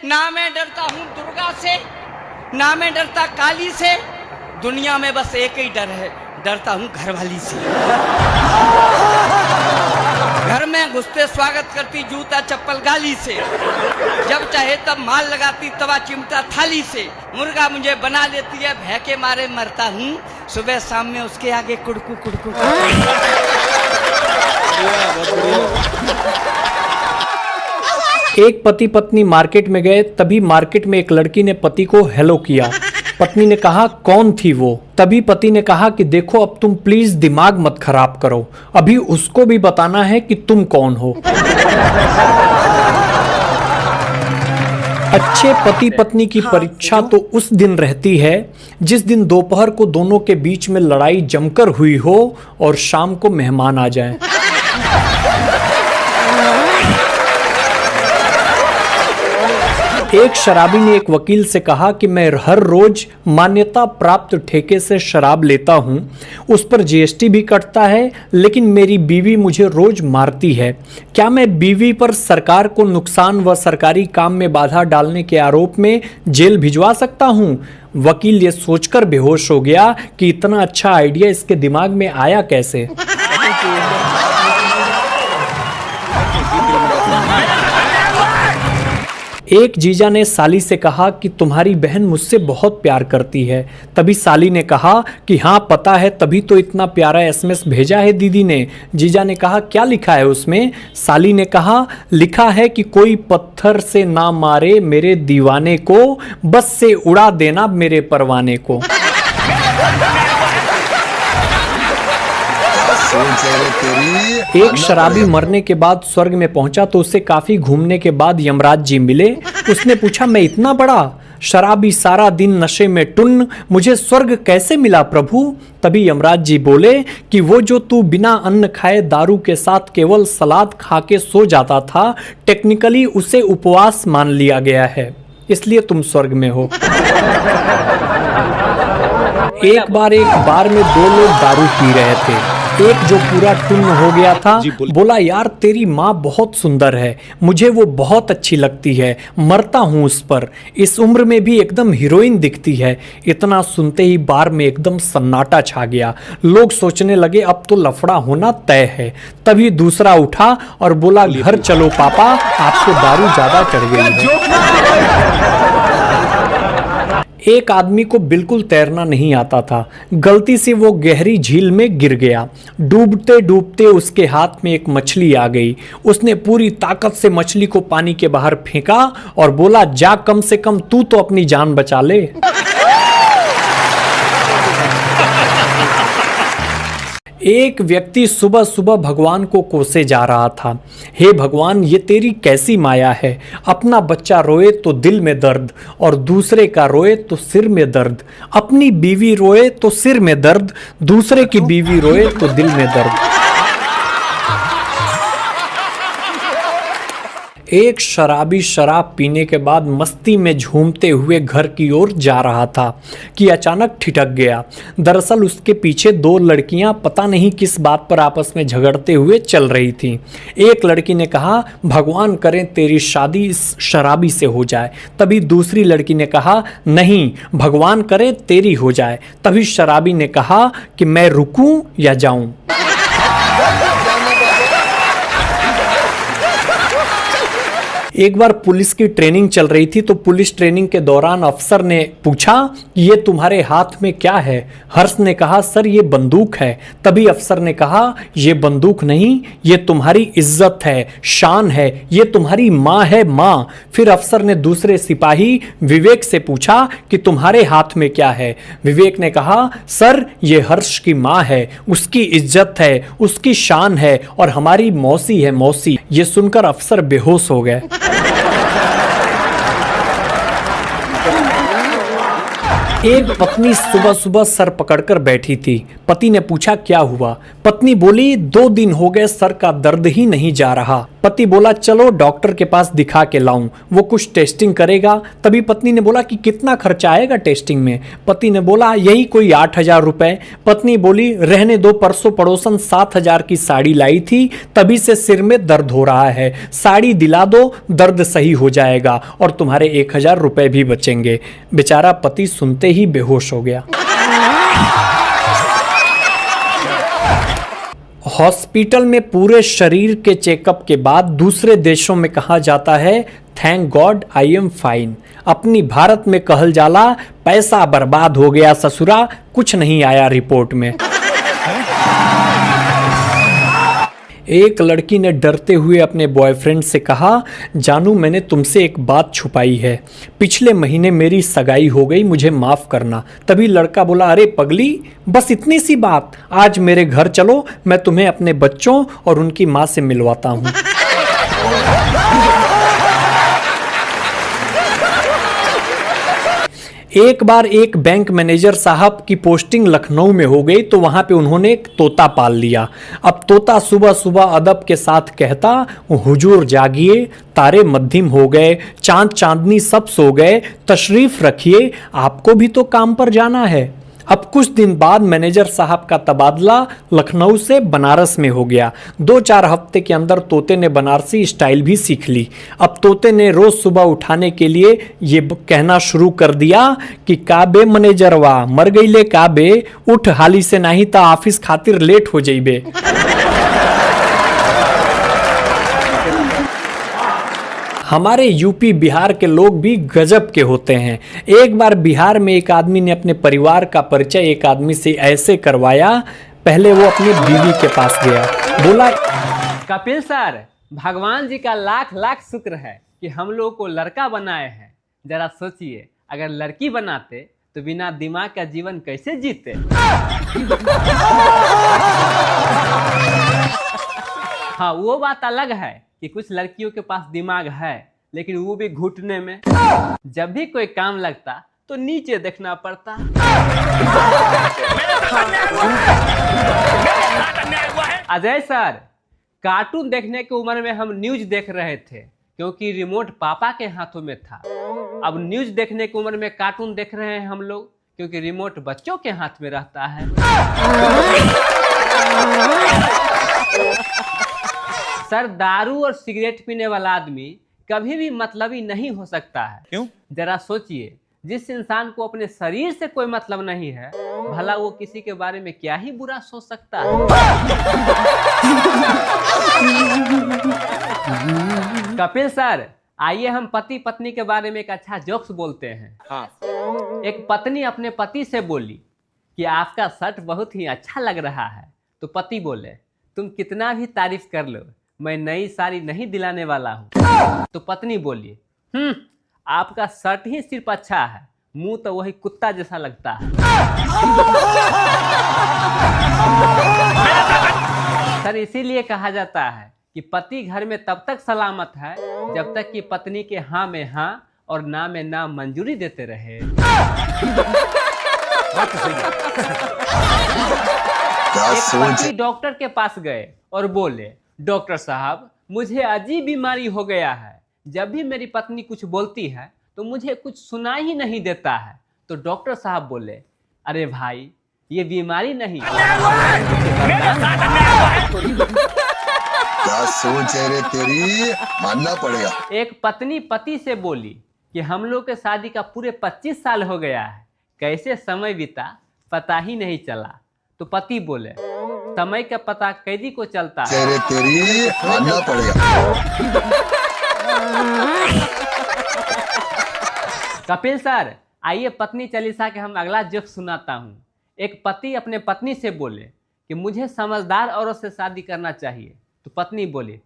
ना मैं डरता हूँ दुर्गा से, ना मैं डरता काली से, दुनिया में बस एक ही डर है, डरता हूँ घरवाली से। घर में घुसते स्वागत करती जूता चप्पल गाली से, जब चाहे तब माल लगाती तवा चिमटा थाली से, मुर्गा मुझे बना लेती है भय के मारे मरता हूँ, सुबह शाम में उसके आगे कुड़कू कुड़कू। एक पति पत्नी मार्केट में गए, तभी मार्केट में एक लड़की ने पति को हेलो किया। पत्नी ने कहा कौन थी वो? तभी पति ने कहा कि देखो अब तुम प्लीज दिमाग मत खराब करो, अभी उसको भी बताना है कि तुम कौन हो। अच्छे पति पत्नी की परीक्षा तो उस दिन रहती है जिस दिन दोपहर को दोनों के बीच में लड़ाई जमकर हुई हो और शाम को मेहमान आ जाएं। एक शराबी ने एक वकील से कहा कि मैं हर रोज मान्यता प्राप्त ठेके से शराब लेता हूं, उस पर जीएसटी भी कटता है, लेकिन मेरी बीवी मुझे रोज मारती है। क्या मैं बीवी पर सरकार को नुकसान व सरकारी काम में बाधा डालने के आरोप में जेल भिजवा सकता हूं? वकील ये सोचकर बेहोश हो गया कि इतना अच्छा आइडिया इसके दिमाग में आया कैसे। एक जीजा ने साली से कहा कि तुम्हारी बहन मुझसे बहुत प्यार करती है। तभी साली ने कहा कि हाँ पता है, तभी तो इतना प्यारा एसएमएस भेजा है दीदी ने। जीजा ने कहा क्या लिखा है उसमें? साली ने कहा लिखा है कि कोई पत्थर से ना मारे मेरे दीवाने को, बस से उड़ा देना मेरे परवाने को। एक शराबी मरने के बाद स्वर्ग में पहुंचा तो उसे काफी घूमने के बाद यमराज जी मिले। उसने पूछा मैं इतना बड़ा शराबी सारा दिन नशे में टुन्न, मुझे स्वर्ग कैसे मिला प्रभु? तभी यमराज जी बोले कि वो जो तू बिना अन्न खाए दारू के साथ केवल सलाद खा के सो जाता था, टेक्निकली उसे उपवास मान लिया गया है, इसलिए तुम स्वर्ग में हो। एक बार में दो लोग दारू पी रहे थे। एक जो पूरा टुन्न हो गया था बोला यार तेरी माँ बहुत सुंदर है, मुझे वो बहुत अच्छी लगती है, मरता हूँ उस पर, इस उम्र में भी एकदम हीरोइन दिखती है। इतना सुनते ही बार में एकदम सन्नाटा छा गया। लोग सोचने लगे अब तो लफड़ा होना तय है। तभी दूसरा उठा और बोला घर चलो पापा, आपको दारू ज्यादा चढ़ गई है। एक आदमी को बिल्कुल तैरना नहीं आता था। गलती से वो गहरी झील में गिर गया। डूबते डूबते उसके हाथ में एक मछली आ गई। उसने पूरी ताकत से मछली को पानी के बाहर फेंका और बोला जा, कम से कम तू तो अपनी जान बचा ले। एक व्यक्ति सुबह सुबह भगवान को कोसे जा रहा था। हे भगवान, ये तेरी कैसी माया है, अपना बच्चा रोए तो दिल में दर्द और दूसरे का रोए तो सिर में दर्द, अपनी बीवी रोए तो सिर में दर्द, दूसरे की बीवी रोए तो दिल में दर्द। एक शराबी शराब पीने के बाद मस्ती में झूमते हुए घर की ओर जा रहा था कि अचानक ठिठक गया। दरअसल उसके पीछे दो लड़कियां पता नहीं किस बात पर आपस में झगड़ते हुए चल रही थीं। एक लड़की ने कहा भगवान करें तेरी शादी इस शराबी से हो जाए। तभी दूसरी लड़की ने कहा नहीं, भगवान करे तेरी हो जाए। तभी शराबी ने कहा कि मैं रुकूं या जाऊं। एक बार पुलिस की ट्रेनिंग चल रही थी तो पुलिस ट्रेनिंग के दौरान अफसर ने पूछा कि ये तुम्हारे हाथ में क्या है? हर्ष ने कहा सर ये बंदूक है। तभी अफसर ने कहा ये बंदूक नहीं, ये तुम्हारी इज्जत है, शान है, ये तुम्हारी माँ है, माँ। फिर अफसर ने दूसरे सिपाही विवेक से पूछा कि तुम्हारे हाथ में क्या है? विवेक ने कहा सर ये हर्ष की माँ है, उसकी इज्जत है, उसकी शान है और हमारी मौसी है, मौसी। ये सुनकर अफसर बेहोश हो गए। एक पत्नी सुबह सुबह सर पकड़कर बैठी थी। पति ने पूछा क्या हुआ। पत्नी बोली 2 दिन हो गए सर का दर्द ही नहीं जा रहा। पति बोला चलो डॉक्टर के पास दिखा के लाऊं, वो कुछ टेस्टिंग करेगा। तभी पत्नी ने बोला कि कितना खर्चा आएगा टेस्टिंग में। पति ने बोला यही कोई 8,000 रुपए। पत्नी बोली रहने दो, परसों पड़ोसन 7,000 की साड़ी लाई थी, तभी से सिर में दर्द हो रहा है। साड़ी दिला दो, दर्द सही हो जाएगा और तुम्हारे 1,000 रुपए भी बचेंगे। बेचारा पति सुनते ही बेहोश हो गया। हॉस्पिटल में पूरे शरीर के चेकअप के बाद दूसरे देशों में कहा जाता है thank God I am fine. अपनी भारत में कहल जाला पैसा बर्बाद हो गया ससुरा, कुछ नहीं आया रिपोर्ट में। एक लड़की ने डरते हुए अपने बॉयफ्रेंड से कहा जानू मैंने तुमसे एक बात छुपाई है, पिछले महीने मेरी सगाई हो गई, मुझे माफ करना। तभी लड़का बोला अरे पगली बस इतनी सी बात, आज मेरे घर चलो, मैं तुम्हें अपने बच्चों और उनकी माँ से मिलवाता हूँ। एक बार एक बैंक मैनेजर साहब की पोस्टिंग लखनऊ में हो गई तो वहां पे उन्होंने एक तोता पाल लिया। अब तोता सुबह सुबह अदब के साथ कहता हुजूर जागिए, तारे मध्यम हो गए, चांद चांदनी सब सो गए, तशरीफ रखिए, आपको भी तो काम पर जाना है। अब कुछ दिन बाद मैनेजर साहब का तबादला लखनऊ से बनारस में हो गया। 2-4 हफ्ते के अंदर तोते ने बनारसी स्टाइल भी सीख ली। अब तोते ने रोज सुबह उठाने के लिए ये कहना शुरू कर दिया कि काबे मैनेजरवा मर गईले काबे, उठ हाली से नहीं ता ऑफिस खातिर लेट हो जाइबे। हमारे यूपी बिहार के लोग भी गजब के होते हैं। एक बार बिहार में एक आदमी ने अपने परिवार का परिचय एक आदमी से ऐसे करवाया, पहले वो अपनी बीवी के पास गया, बोला कपिल सर भगवान जी का लाख लाख शुक्र है कि हम लोग को लड़का बनाए हैं। जरा सोचिए अगर लड़की बनाते तो बिना दिमाग का जीवन कैसे जीते। हाँ वो बात अलग है कि कुछ लड़कियों के पास दिमाग है, लेकिन वो भी घुटने में। जब भी कोई काम लगता तो नीचे देखना पड़ता। अजय सर कार्टून देखने की उम्र में हम न्यूज देख रहे थे क्योंकि रिमोट पापा के हाथों में था। अब न्यूज देखने की उम्र में कार्टून देख रहे हैं हम लोग क्योंकि रिमोट बच्चों के हाथ में रहता है। सर दारू और सिगरेट पीने वाला आदमी कभी भी मतलबी नहीं हो सकता है। क्यों? जरा सोचिए, जिस इंसान को अपने शरीर से कोई मतलब नहीं है, भला वो किसी के बारे में क्या ही बुरा सोच सकता है। कपिल सर आइए हम पति पत्नी के बारे में एक अच्छा जोक्स बोलते हैं। हाँ। एक पत्नी अपने पति से बोली कि आपका शर्ट बहुत ही अच्छा लग रहा है। तो पति बोले तुम कितना भी तारीफ कर लो, मैं नई साड़ी नहीं दिलाने वाला हूँ। तो पत्नी बोली आपका शर्ट ही सिर्फ अच्छा है, मुंह तो वही कुत्ता जैसा लगता है। सर इसीलिए कहा जाता है कि पति घर में तब तक सलामत है जब तक कि पत्नी के हाँ में हाँ और ना में ना मंजूरी देते रहे। एक पति डॉक्टर के पास गए और बोले डॉक्टर साहब मुझे अजीब बीमारी हो गया है, जब भी मेरी पत्नी कुछ बोलती है तो मुझे कुछ सुना ही नहीं देता है। तो डॉक्टर साहब बोले अरे भाई ये बीमारी नहीं, क्या सोच है रे तेरी, मानना पड़ेगा। एक पत्नी पति से बोली कि हम लोग के शादी का पूरे 25 साल हो गया है, कैसे समय बीता पता ही नहीं चला। तो पति बोले समय का पता कैदी को चलता है। तेरी मानना पड़ेगा। कपिल सर आइए पत्नी चालीसा के हम अगला जोक सुनाता हूँ। एक पति अपने पत्नी से बोले कि मुझे समझदार औरत से शादी करना चाहिए। तो पत्नी बोली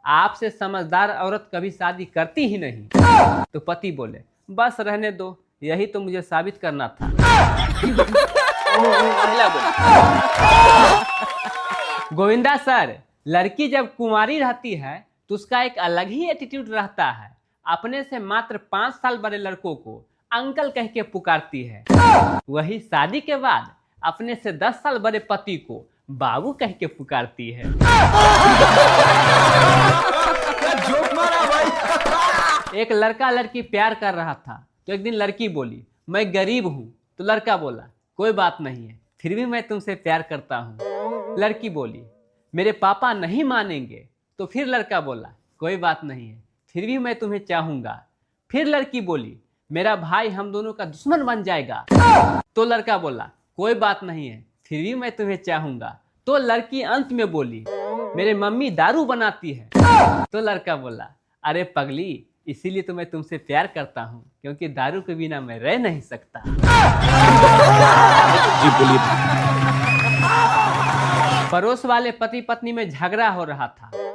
आपसे समझदार औरत कभी शादी करती ही नहीं। तो पति बोले बस रहने दो, यही तो मुझे साबित करना था। गोविंदा सर लड़की जब कुंवारी रहती है तो उसका एक अलग ही एटीट्यूड रहता है। अपने से मात्र 5 साल बड़े लड़कों को अंकल कह के पुकारती है। वही शादी के बाद अपने से 10 साल बड़े पति को बाबू कह के पुकारती है। एक लड़का लड़की प्यार कर रहा था तो एक दिन लड़की बोली मैं गरीब हूँ, तो लड़का बोला कोई बात नहीं है, फिर भी मैं तुमसे प्यार करता हूँ। लड़की बोली मेरे पापा नहीं मानेंगे, तो फिर लड़का बोला कोई बात नहीं है, फिर भी मैं तुम्हें चाहूंगा। फिर लड़की बोली मेरा भाई हम दोनों का दुश्मन बन जाएगा, तो लड़का बोला कोई बात नहीं है, फिर भी मैं तुम्हें चाहूंगा। तो लड़की अंत में बोली मेरे मम्मी दारू बनाती है, तो लड़का बोला अरे पगली, इसीलिए तो मैं तुमसे प्यार करता हूँ, क्योंकि दारू के बिना मैं रह नहीं सकता। जी बोलिए। पड़ोस वाले पति पत्नी में झगड़ा हो रहा था।